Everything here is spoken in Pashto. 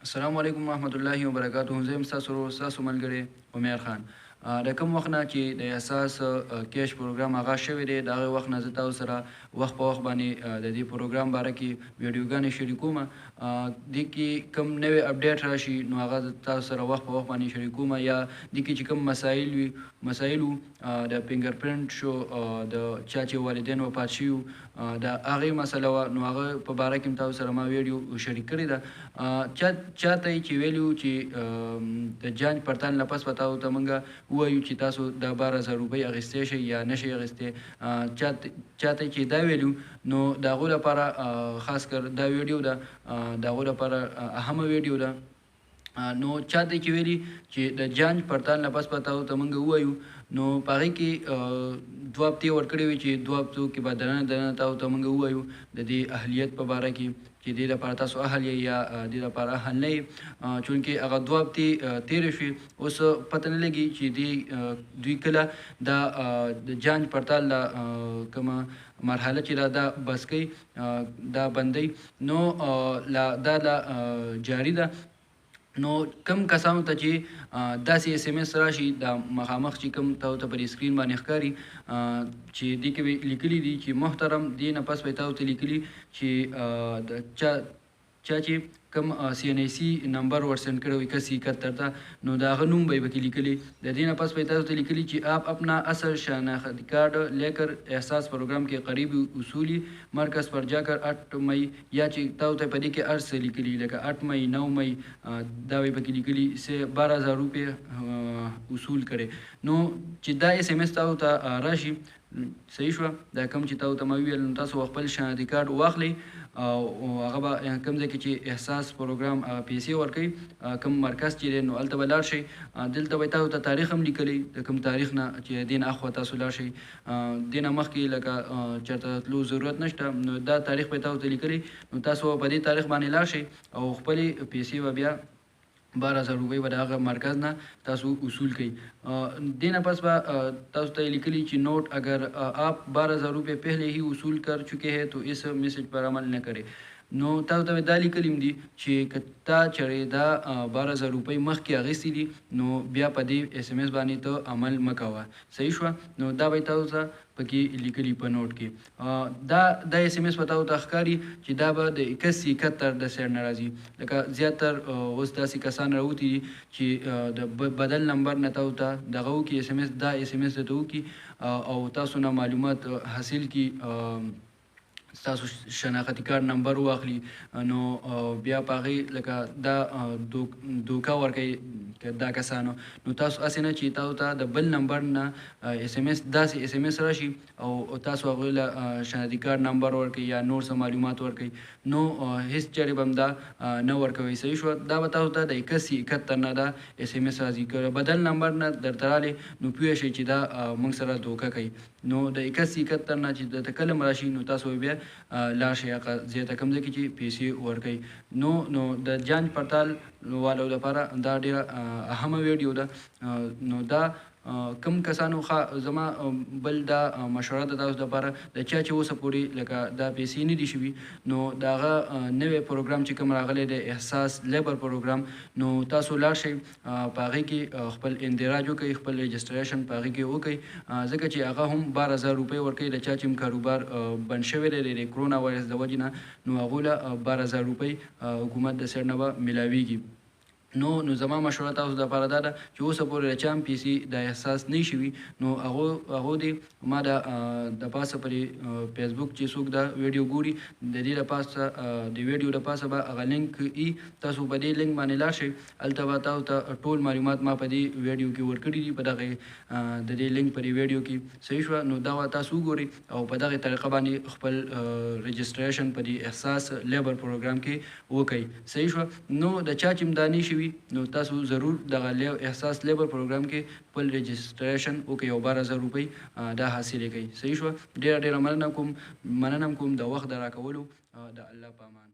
السلام علیکم ورحمت الله وبرکاته. زه یم ستاسو ورور ستاسو ملګری عمیر خان. د کوم وخت نه چې د احساس کیش پروګرام آغاز شوی دی، د هغه وخت نه زه تاسو سره وخت په وخت باندې د دې پروګرام باره کې ویډیوګانې شریکوم. دې کې کوم نوی اپډیټ راشي نو هغه د تاسو سره وخت په وخت باندې شریکوم، یا دې کې چې کوم مسایل وي د فنګر پرنټ شو، د چا چې والدین وفات شوي د هغې مسله وه، نو هغه په باره کې هم تاسو سره ما ویډیو شریک کړې ده. چاته یې چې ویلي وو چې د جانچ پړتال نه پس به تاسو ته موږ ووایو چې تاسو دا 12,000 روپۍ اخیستی شئ یا نه شئ اخیستی. چاته چې دا ویلي نو د هغو لپاره خاص کر دا ویډیو ده، د هغو لپاره اهمه ویډیو ده. نو چاته چې ویلي چې د جانچ پړتال نه پس به تاسو ته موږ ووایو، نو په هغې کې 2 هفتې ورکړې وي چې 2 هفتو کې به دننه تاسو ته موږ ووایو د دې اهلیت په باره کې چې دې لپاره تاسو اهل یې یا دې لپاره اهل نه یې. چونکې هغه 2 هفتې تېرې شوې، اوس پته نه لګي چې دوی کله دا د جانچ پړتال کومه مرحله چې دا بس کوي، دا بندوي، نو دا جاري ده. نو کم کسانو ته چې داسې اس ام اس راشي، دا مخامخ چې کوم تاسو ته پر سکرین باندې ښکاري چې دې کې به لیکلي دي چې محترم، دې نه پس به تاسو ته لیکلي چې د چا چې کوم سی این ای سی نمبر ورسند کړی وي 8171 ته، نو د هغه نوم به یې پکې لیکلي. د دې نه پس به تاسو ته لیکلي چې آپ اپنا اصل شناختی کارڈ لے کر احساس پروګرام کې قریبی اصولی مرکز پر جا کر 8 مئی، یا چې تاسو ته په دې کې هر څه لیکلي لکه 8 مئی 9 مئی دا به پکې لیکلي سے 12,000 روپۍ اصول کړي. نو چې دا اس ام اس تاسو ته راشي، صحیح شوه، دا کوم چې تاسو ته ما وویل، نو تاسو خپل شناختی کارډ واخلئ او هغه به کوم ځای کې چې احساس پروګرام پیسې ورکوي، کوم مرکز چې دی نو هلته به لاړ شئ. دلته به تاسو ته تاریخ هم لیکلی، د کوم تاریخ نه چې دې نه اخوا تاسو لاړ شئ، دې نه مخکې لکه چېرته تلو ضرورت نشته، نو دا تاریخ به تاسو ته لیکلی، نو تاسو په دې تاریخ باندې لاړ شئ او خپلې پیسې به بیا 12,000 روپۍ به د هغه مرکز نه تاسو اصول کوي. دې نه پس به تاسو ته لیکلي چې نوٹ اگر آپ 12,000 روپये پہلے ہی اصول کر چکے ہیں تو اس میسج پر عمل نہ کرے. نو تاسو ته دا لیکلي دي چې که تا چېرې دا 12,000 روپۍ مخکې اخیستي دي، نو بیا په دې اس ام اس باندې ته عمل مه کوه. صحیح شوه، نو دا به تاسو ته پکې لیکلي په نوټ کې. دا اس ام اس به تاسو ته ښکاري چې دا به د 8171 د سایډ نه راځي. لکه زیاتر اوس داسې کسان راوتي دي چې د بدل نمبر نه تاسو ته دغه وکړي اس ام اس، دا اس ام اس درته وکړي او تاسو نه معلومات حاصل کړي، ستاسو شناختی کارډ نمبر واخلي، نو بیا په هغې لکه دا دوکه ورکوي دا کسانو. نو تاسو هسې نه چې تاسو ته د بل نمبر نه اس ام اس داسې اس ام اس راشي او تاسو هغوی له شناختی کارډ نمبر ورکوي یا نور څه معلومات ورکوي، نو هېڅ چېرې به هم دا نه ورکوئ. صحیح شوه، دا به تاسو ته د 8171 نه دا اس ام اس راځي. که بدل نمبر نه درته رالی، نو پوه شئ چې دا موږ سره دوکه کوي. نو د 8171 نه چې درته کله هم راشي، نو تاسو بیا لاړ شئ هغه ځای ته کوم ځای کې چې پیسې ورکوي. نو د جانچ پړتال والو لپاره دا ډېره اهمه ویډیو ده. نو دا کوم کسانو زما بل دا مشوره ده تاسو دپاره، د چا چې اوسه پورې لکه دا پیسې نه دي شوي، نو د هغه نوی پروګرام چې کوم راغلی دی احساس لیبر پروګرام، نو تاسو لاړ شئ په هغې کې خپل اندراج وکړئ، خپل رجسټریشن په هغې کې وکړئ، ځکه چې هغه هم 12,000 روپۍ ورکوي. د چا چې هم کاروبار بند شوی دی د کرونا وایرس د وجې نه، نو هغوی له 12,000 روپۍ حکومت د سایډ نه به میلاویږي. نو زما مشوره تاسو دپاره دا ده چې اوسه پورې د چا هم پیسې د احساس نه شوي، نو هغو دې ما د پاسه پرې فیسبوک چې څوک دا ویډیو ګوري، د دې د پاسه د ویډیو د پاسه به هغه لینک ای، تاسو په دې لینک باندې لاړ شئ، هلته به تاسو ته ټول معلومات ما په دې ویډیو کې ورکړي دي، په دغه د دې لینک په دې ویډیو کې. صحیح شوه، نو دا به تاسو وګورئ او په دغې طریقه باندې خپل رجسټریشن په دې احساس لیبر پروګرام کې وکړئ. صحیح شوه، نو د چا چې هم دا نه شوي، نو تاسو ضرور دغه احساس لیبر پروګرام کې خپل رجسټریشن وکړئ او 12,000 روپۍ دا حاصلې کړئ. صحیح شوه، ډېره مننه کوم د وخت د راکولو. د الله په امان.